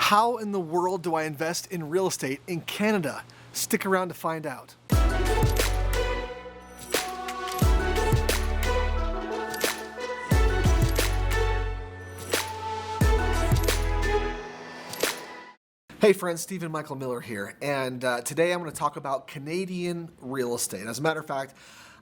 How in the world do I invest in real estate in Canada? Stick around to find out. Hey friends, Stephen Michael Miller here, and today I'm going to talk about Canadian real estate. As a matter of fact,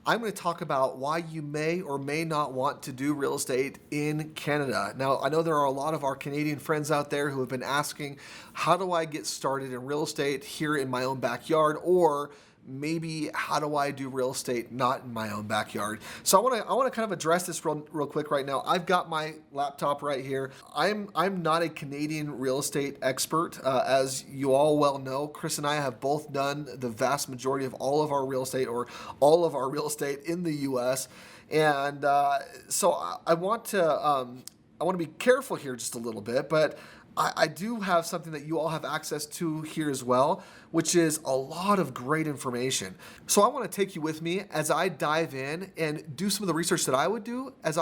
I'm going to talk about why you may or may not want to do real estate in Canada. Now, I know there are a lot of our Canadian friends out there who have been asking, how do I get started in real estate here in my own backyard, or maybe how do I do real estate not in my own backyard? So I want to kind of address this real quick right now. I've got my laptop right here. I'm not a Canadian real estate expert. As you all well know, Kris and I have both done the vast majority of all of our real estate, or all of our real estate in the US. And so I want to be careful here just a little bit, but I do have something that you all have access to here as well, which is a lot of great information. So I want to take you with me as I dive in and do some of the research that I would do as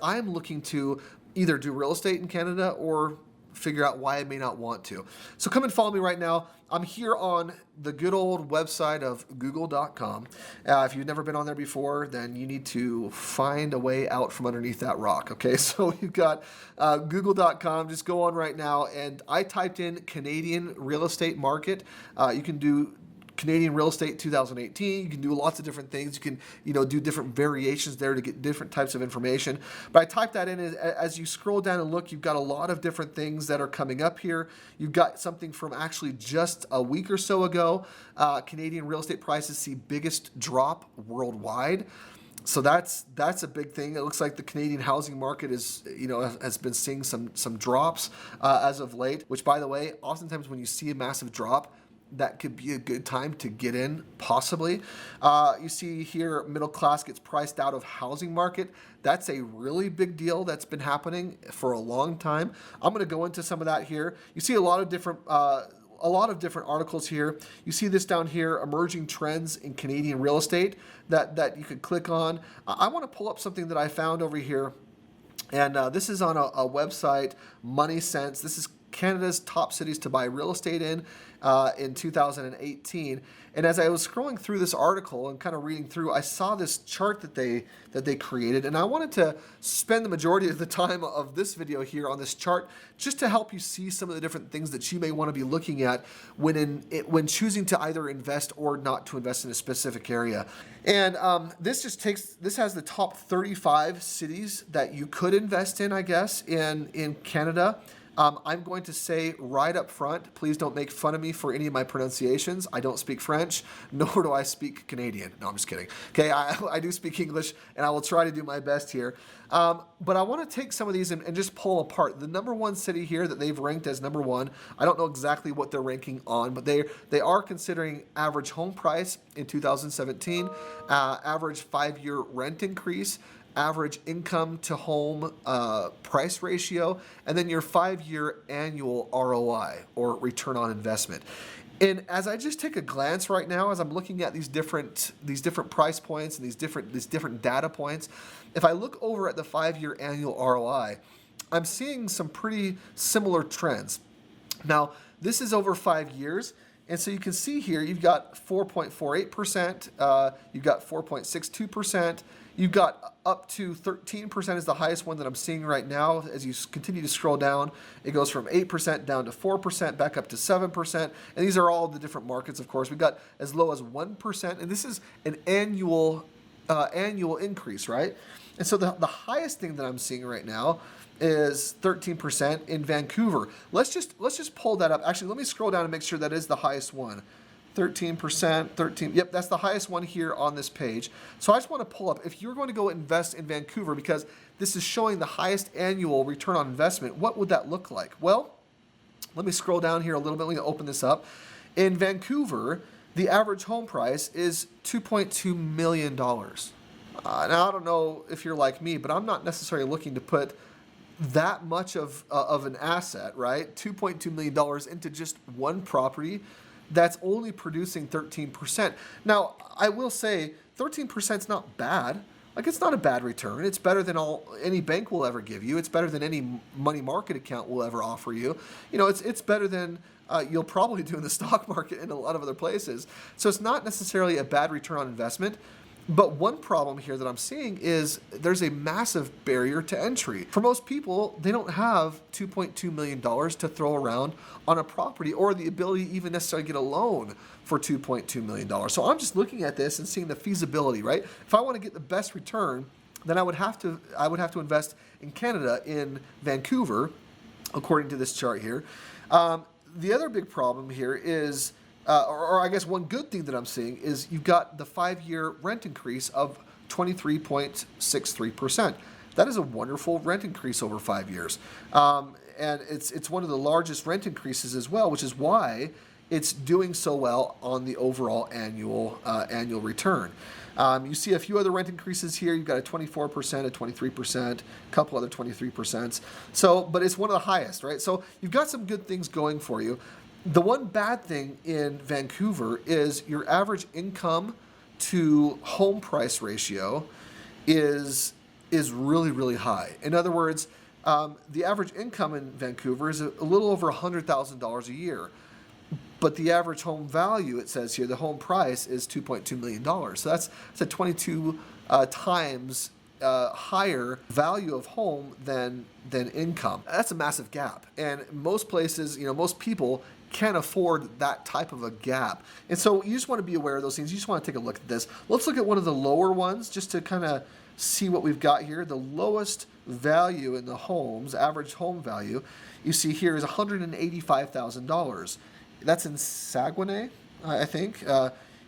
I'm looking to either do real estate in Canada or figure out why I may not want to. So come and follow me right now. I'm here on the good old website of google.com. If you've never been on there before, then you need to find a way out from underneath that rock. Okay, so you've got google.com. Just go on right now, and I typed in Canadian real estate market. You can do Canadian real estate 2018. You can do lots of different things. You can, do different variations there to get different types of information. But I typed that in. As you scroll down and look, you've got a lot of different things that are coming up here. You've got something from actually just a week or so ago. Canadian real estate prices see biggest drop worldwide. So that's a big thing. It looks like the Canadian housing market has been seeing some drops as of late. Which, by the way, oftentimes when you see a massive drop, that could be a good time to get in, possibly. You see here, middle class gets priced out of housing market. That's a really big deal that's been happening for a long time. I'm going to go into some of that here. You see a lot of different articles here. You see this down here, emerging trends in Canadian real estate that you could click on. I want to pull up something that I found over here. And this is on a website, Money Sense. This is Canada's top cities to buy real estate in 2018. And as I was scrolling through this article and kind of reading through, I saw this chart that they created, and I wanted to spend the majority of the time of this video here on this chart just to help you see some of the different things that you may want to be looking at when choosing to either invest or not to invest in a specific area. And this has the top 35 cities that you could invest in, I guess, in Canada. I'm going to say right up front, please don't make fun of me for any of my pronunciations. I don't speak French, nor do I speak Canadian. No, I'm just kidding. Okay, I do speak English, and I will try to do my best here. But I want to take some of these and just pull them apart. The number one city here that they've ranked as number one, I don't know exactly what they're ranking on, but they are considering average home price in 2017, average 5-year rent increase, average income to home price ratio, and then your 5-year annual ROI, or return on investment. And as I just take a glance right now, as I'm looking at these different price points and these different data points, if I look over at the 5-year annual ROI, I'm seeing some pretty similar trends. Now, this is over 5 years. And so you can see here, you've got 4.48%, you've got 4.62%, you've got up to 13% is the highest one that I'm seeing right now. As you continue to scroll down, it goes from 8% down to 4%, back up to 7%. And these are all the different markets, of course. We've got as low as 1%, and this is an annual increase, right? And so the highest thing that I'm seeing right now is 13% in Vancouver. Let's just pull that up. Actually, let me scroll down and make sure that is the highest one. 13%, yep, that's the highest one here on this page. So I just want to pull up, if you're going to go invest in Vancouver, because this is showing the highest annual return on investment, what would that look like? Well, let me scroll down here a little bit. Let me open this up. In Vancouver, the average home price is $2.2 million. Now, I don't know if you're like me, but I'm not necessarily looking to put that much of an asset, right? $2.2 million into just one property that's only producing 13%. Now, I will say 13% is not bad, Like, it's not a bad return. It's better than any bank will ever give you. It's better than any money market account will ever offer you. It's better than you'll probably do in the stock market and a lot of other places. So it's not necessarily a bad return on investment. But one problem here that I'm seeing is there's a massive barrier to entry. For most people, they don't have $2.2 million to throw around on a property or the ability to even necessarily get a loan for $2.2 million. So I'm just looking at this and seeing the feasibility, right? If I want to get the best return, then I would have to invest in Canada, in Vancouver, according to this chart here. The other big problem here is, or I guess one good thing that I'm seeing is you've got the 5-year rent increase of 23.63%. That is a wonderful rent increase over 5 years. And it's one of the largest rent increases as well, which is why it's doing so well on the overall annual return. You see a few other rent increases here. You've got a 24%, a 23%, a couple other 23%. But it's one of the highest, right? So you've got some good things going for you. The one bad thing in Vancouver is your average income to home price ratio is really, really high. In other words, the average income in Vancouver is a little over $100,000 a year. But the average home value, it says here, the home price is $2.2 million. So that's a 22 times higher value of home than income. That's a massive gap. And most places, most people can't afford that type of a gap. And so you just want to be aware of those things. You just want to take a look at this. Let's look at one of the lower ones just to kind of see what we've got here. The lowest value in the homes, average home value, you see here is $185,000. That's in Saguenay, I think,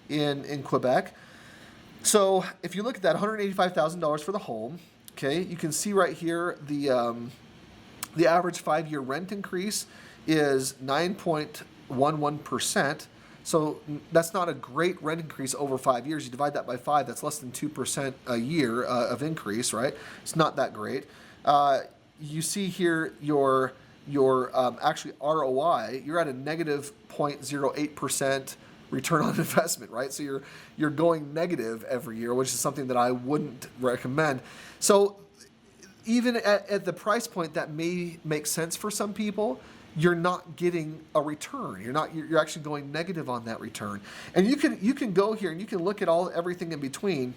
in Quebec. So if you look at that, $185,000 for the home, okay, you can see right here the average 5-year rent increase is 9.11%. So that's not a great rent increase over 5 years. You divide that by 5, that's less than 2% a year of increase, right? It's not that great. You see here your actually ROI, you're at a negative 0.08% return on investment, right? So you're going negative every year, which is something that I wouldn't recommend. So even at the price point that may make sense for some people, you're not getting a return. You're actually going negative on that return. And you can go here and you can look at everything in between,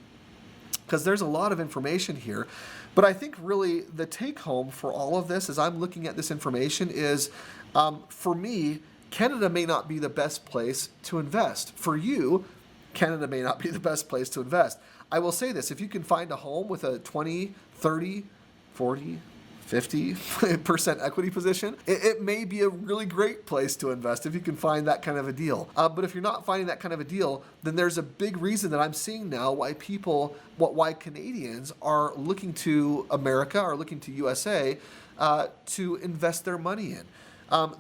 because there's a lot of information here. But I think really the take home for all of this, as I'm looking at this information, is for me, Canada may not be the best place to invest. For you, Canada may not be the best place to invest. I will say this: if you can find a home with a 20, 30, 40, 50% equity position, it may be a really great place to invest if you can find that kind of a deal. But if you're not finding that kind of a deal, then there's a big reason that I'm seeing now why Canadians are looking to America, are looking to USA to invest their money in.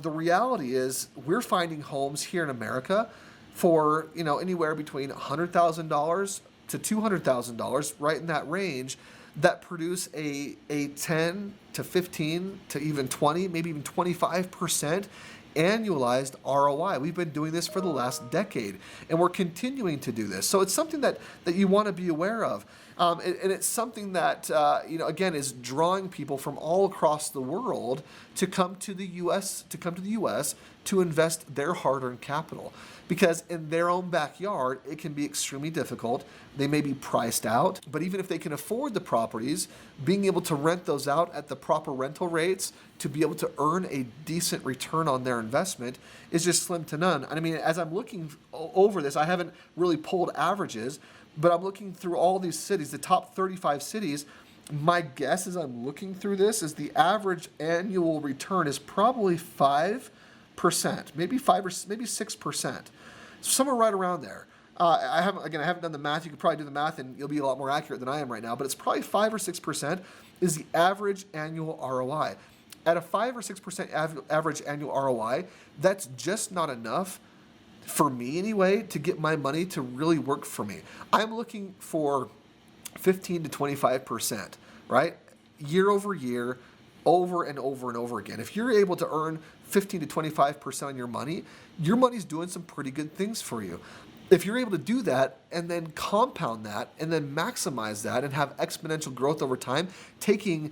The reality is we're finding homes here in America for anywhere between $100,000 to $200,000, right in that range, that produce a 10 to 15 to even 20, maybe even 25% annualized ROI. We've been doing this for the last decade, and we're continuing to do this. So it's something that you want to be aware of. And it's something that, again, is drawing people from all across the world to come to the U.S. to invest their hard-earned capital. Because in their own backyard, it can be extremely difficult. They may be priced out, but even if they can afford the properties, being able to rent those out at the proper rental rates to be able to earn a decent return on their investment is just slim to none. And I mean, as I'm looking over this, I haven't really pulled averages, but I'm looking through all these cities, the top 35 cities. My guess as I'm looking through this is the average annual return is probably 5%, maybe 5 or maybe 6%, somewhere right around there. I haven't done the math. You could probably do the math and you'll be a lot more accurate than I am right now, but it's probably 5 or 6% is the average annual ROI. At a 5 or 6% average annual ROI, that's just not enough, for me anyway, to get my money to really work for me. I'm looking for 15 to 25%, right? Year over year, over and over and over again. If you're able to earn 15 to 25% on your money's doing some pretty good things for you. If you're able to do that and then compound that and then maximize that and have exponential growth over time, taking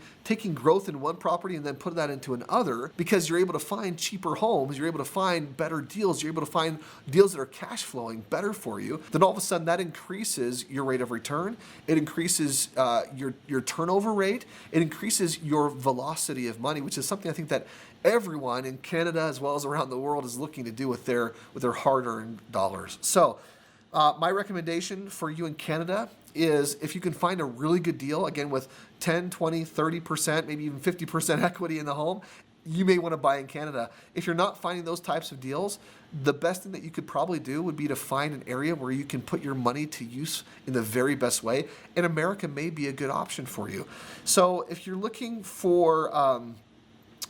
growth in one property and then put that into another, because you're able to find cheaper homes, you're able to find better deals, you're able to find deals that are cash flowing better for you, then all of a sudden that increases your rate of return, it increases your turnover rate, it increases your velocity of money, which is something I think that everyone in Canada as well as around the world is looking to do with their hard-earned dollars. So my recommendation for you in Canada is, if you can find a really good deal, again with 10, 20, 30%, maybe even 50% equity in the home, you may want to buy in Canada. If you're not finding those types of deals, the best thing that you could probably do would be to find an area where you can put your money to use in the very best way, and America may be a good option for you. So if you're looking for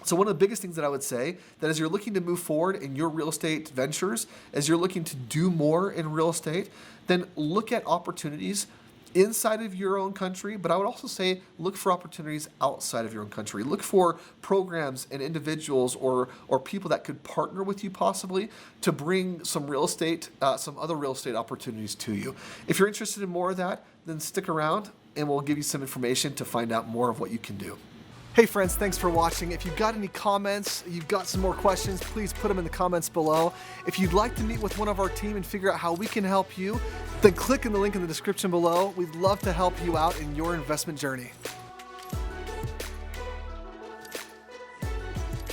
So one of the biggest things that I would say, that as you're looking to move forward in your real estate ventures, as you're looking to do more in real estate, then look at opportunities inside of your own country, but I would also say look for opportunities outside of your own country. Look for programs and individuals or people that could partner with you possibly to bring some other real estate opportunities to you. If you're interested in more of that, then stick around and we'll give you some information to find out more of what you can do. Hey friends, thanks for watching. If you've got any comments, you've got some more questions, please put them in the comments below. If you'd like to meet with one of our team and figure out how we can help you, then click in the link in the description below. We'd love to help you out in your investment journey.